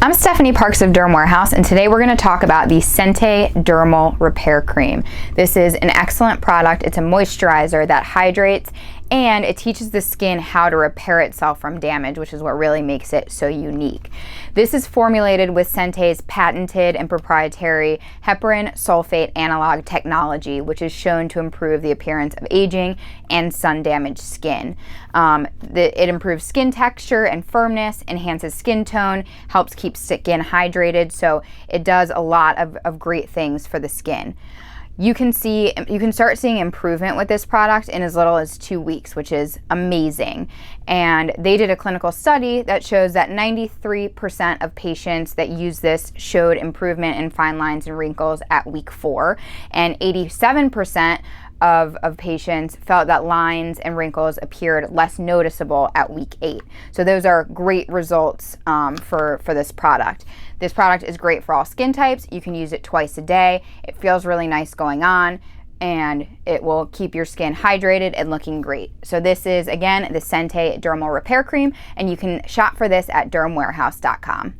I'm Stephanie Parks of Derm Warehouse, and today we're going to talk about the Sente Dermal Repair Cream. This is an excellent product. It's a moisturizer that hydrates and it teaches the skin how to repair itself from damage, which is what really makes it so unique. This is formulated with Sente's patented and proprietary Heparan Sulfate Analog technology, which is shown to improve the appearance of aging and sun-damaged skin. It improves skin texture and firmness, enhances skin tone, helps keep skin hydrated, so it does a lot of great things for the skin. You can start seeing improvement with this product in as little as 2 weeks, which is amazing. And they did a clinical study that shows that 93% of patients that use this showed improvement in fine lines and wrinkles at week 4, and 87% of patients felt that lines and wrinkles appeared less noticeable at week 8. So those are great results for this product. This product is great for all skin types. You can use it twice a day. It feels really nice going on, and it will keep your skin hydrated and looking great. So this is, again, the Sente Dermal Repair Cream, and you can shop for this at dermwarehouse.com.